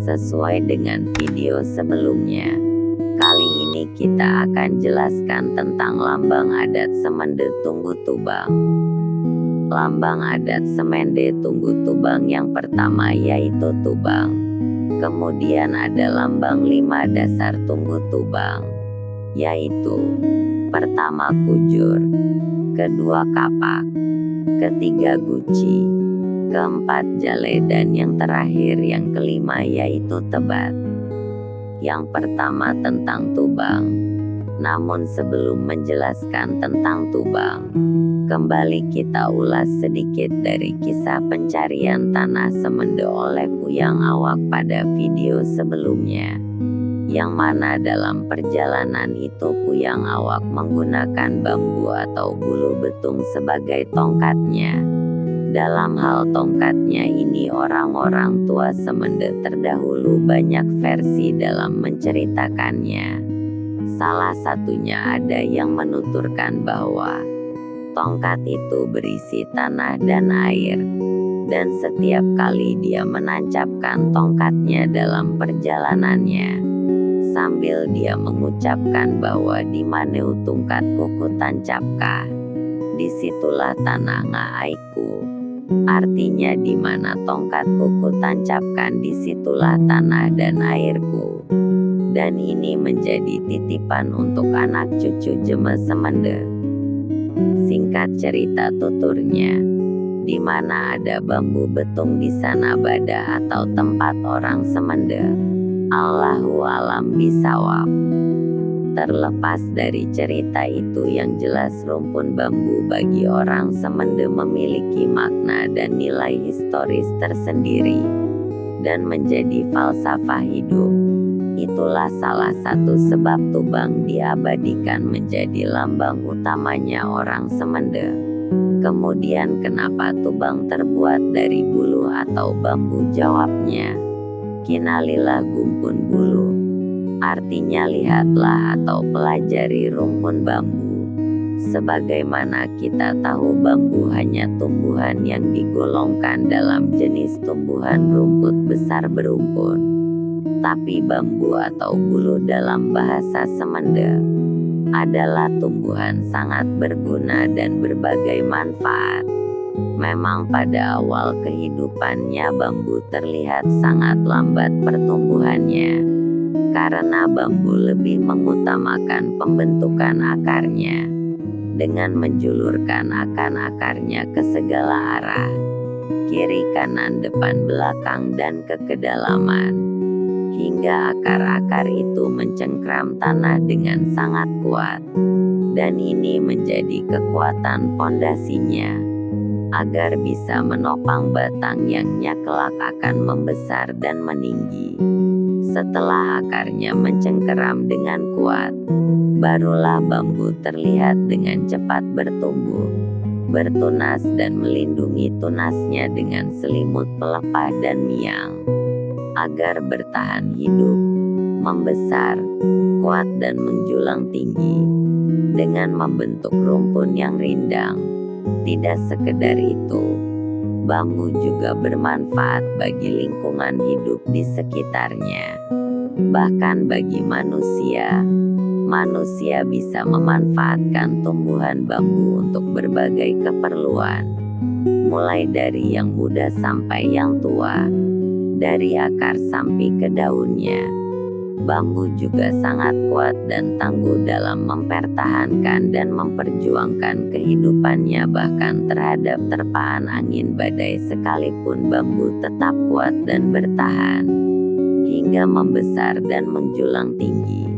Sesuai dengan video sebelumnya, kali ini kita akan jelaskan tentang lambang adat Semende Tunggu Tubang. Lambang adat Semende Tunggu Tubang yang pertama yaitu tubang. Kemudian ada lambang 5 dasar Tunggu Tubang, yaitu pertama kujur, kedua kapak, ketiga guci, keempat jale, dan yang terakhir yang kelima yaitu tebat. Yang pertama tentang tubang. Namun sebelum menjelaskan tentang tubang, kembali kita ulas sedikit dari kisah pencarian tanah Semende oleh Puyang Awak pada video sebelumnya, yang mana dalam perjalanan itu Puyang Awak menggunakan bambu atau bulu betung sebagai tongkatnya. Dalam hal tongkatnya ini, orang-orang tua Semende terdahulu banyak versi dalam menceritakannya. Salah satunya ada yang menuturkan bahwa tongkat itu berisi tanah dan air, dan setiap kali dia menancapkan tongkatnya dalam perjalanannya, sambil dia mengucapkan bahwa di mana tungkat kuku tancapkah, disitulah tanah ngaiku. Artinya di mana tongkat kuku tancapkan, disitulah tanah dan airku. Dan ini menjadi titipan untuk anak cucu Jeme Semende. Singkat cerita tuturnya, di mana ada bambu betung di sana bada atau tempat orang Semende. Allahu alam bisawab. Terlepas dari cerita itu, yang jelas rumpun bambu bagi orang Semende memiliki makna dan nilai historis tersendiri, dan menjadi falsafah hidup. Itulah salah satu sebab tubang diabadikan menjadi lambang utamanya orang Semende. Kemudian kenapa tubang terbuat dari bulu atau bambu? Jawabnya, kinalilah gumpun bulu. Artinya lihatlah atau pelajari rumpun bambu. Sebagaimana kita tahu, bambu hanya tumbuhan yang digolongkan dalam jenis tumbuhan rumput besar berumpun. Tapi bambu atau bulu dalam bahasa Semende adalah tumbuhan sangat berguna dan berbagai manfaat. Memang pada awal kehidupannya bambu terlihat sangat lambat pertumbuhannya, karena bambu lebih mengutamakan pembentukan akarnya, dengan menjulurkan akarnya ke segala arah, kiri kanan depan belakang dan ke kedalaman, hingga akar-akar itu mencengkram tanah dengan sangat kuat. Dan ini menjadi kekuatan pondasinya, agar bisa menopang batang yang kelak akan membesar dan meninggi. Setelah akarnya mencengkeram dengan kuat, barulah bambu terlihat dengan cepat bertumbuh, bertunas, dan melindungi tunasnya dengan selimut pelepah dan miang, agar bertahan hidup, membesar, kuat, dan menjulang tinggi, dengan membentuk rumpun yang rindang. Tidak sekedar itu, bambu juga bermanfaat bagi lingkungan hidup di sekitarnya. Bahkan bagi manusia bisa memanfaatkan tumbuhan bambu untuk berbagai keperluan, mulai dari yang muda sampai yang tua, dari akar sampai ke daunnya. Bambu juga sangat kuat dan tangguh dalam mempertahankan dan memperjuangkan kehidupannya, bahkan terhadap terpaan angin badai sekalipun bambu tetap kuat dan bertahan, hingga membesar dan menjulang tinggi.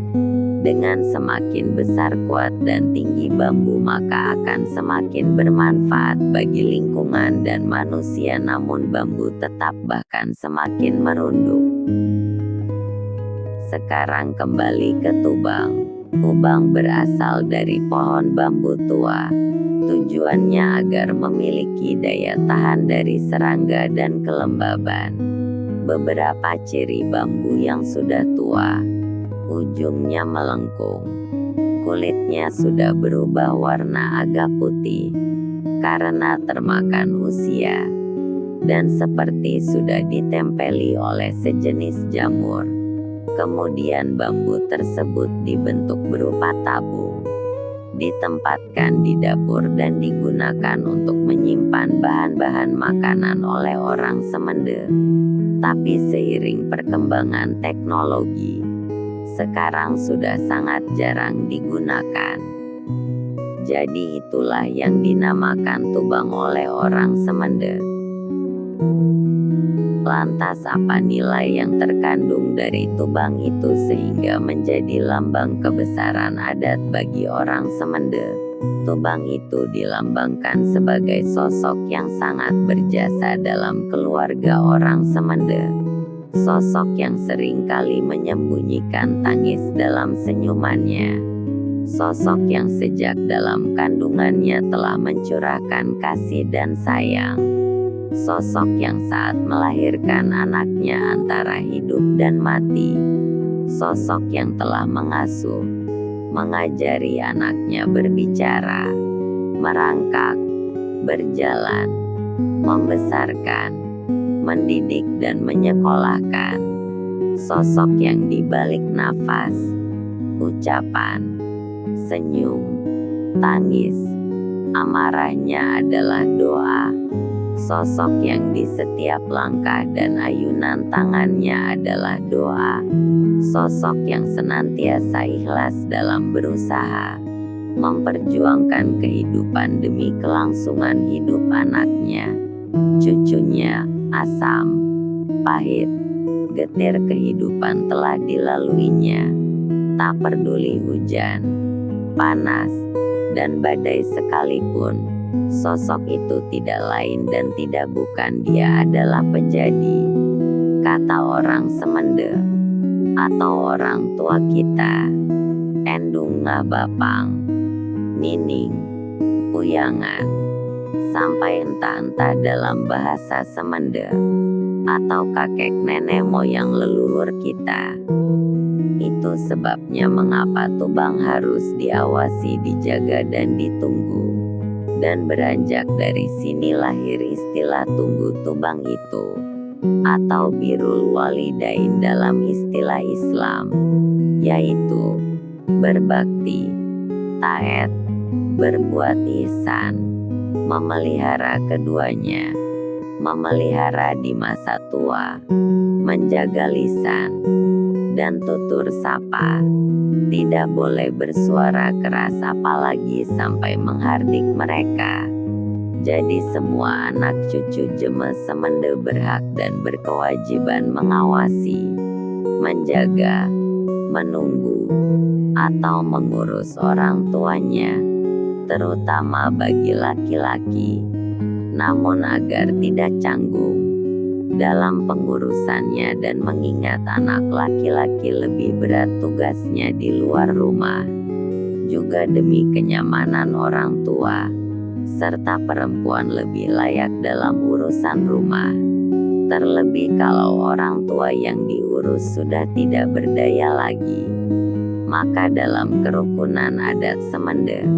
Dengan semakin besar, kuat, dan tinggi bambu, maka akan semakin bermanfaat bagi lingkungan dan manusia. Namun bambu tetap bahkan semakin merunduk. Sekarang kembali ke tubang. Tubang berasal dari pohon bambu tua. Tujuannya agar memiliki daya tahan dari serangga dan kelembaban. Beberapa ciri bambu yang sudah tua: ujungnya melengkung, kulitnya sudah berubah warna agak putih karena termakan usia, dan seperti sudah ditempeli oleh sejenis jamur. Kemudian bambu tersebut dibentuk berupa tabung, ditempatkan di dapur dan digunakan untuk menyimpan bahan-bahan makanan oleh orang Semende. Tapi seiring perkembangan teknologi, sekarang sudah sangat jarang digunakan. Jadi itulah yang dinamakan tubang oleh orang Semende. Lantas apa nilai yang terkandung dari tubang itu sehingga menjadi lambang kebesaran adat bagi orang Semende? Tubang itu dilambangkan sebagai sosok yang sangat berjasa dalam keluarga orang Semende. Sosok yang seringkali menyembunyikan tangis dalam senyumannya. Sosok yang sejak dalam kandungannya telah mencurahkan kasih dan sayang. Sosok yang saat melahirkan anaknya antara hidup dan mati. Sosok yang telah mengasuh, mengajari anaknya berbicara, merangkak, berjalan, membesarkan, mendidik dan menyekolahkan. Sosok yang dibalik nafas, ucapan, senyum, tangis, amarahnya adalah doa. Sosok yang di setiap langkah dan ayunan tangannya adalah doa. Sosok yang senantiasa ikhlas dalam berusaha, memperjuangkan kehidupan demi kelangsungan hidup anaknya, cucunya. Asam, pahit, getir kehidupan telah dilaluinya. Tak peduli hujan, panas, dan badai sekalipun, sosok itu tidak lain dan tidak bukan dia adalah Pejadi. Kata orang Semende, atau orang tua kita, Endung Ngabapang, Nining, Puyangan, sampai entah-entah dalam bahasa Semende, atau kakek nenek moyang leluhur kita. Itu sebabnya mengapa tubang harus diawasi, dijaga dan ditunggu. Dan beranjak dari sini lahir istilah tunggu tubang itu, atau birrul walidain dalam istilah Islam, yaitu berbakti, taat, berbuat ihsan, memelihara keduanya, memelihara di masa tua, menjaga lisan, dan tutur sapa. Tidak boleh bersuara keras apalagi sampai menghardik mereka. Jadi semua anak cucu Jeme Semende berhak dan berkewajiban mengawasi, menjaga, menunggu, atau mengurus orang tuanya, terutama bagi laki-laki, namun agar tidak canggung dalam pengurusannya dan mengingat anak laki-laki lebih berat tugasnya di luar rumah, juga demi kenyamanan orang tua, serta perempuan lebih layak dalam urusan rumah. Terlebih kalau orang tua yang diurus sudah tidak berdaya lagi, maka dalam kerukunan adat Semende,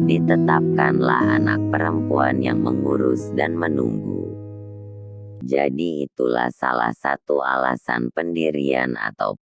ditetapkanlah anak perempuan yang mengurus dan menunggu. Jadi itulah salah satu alasan pendirian atau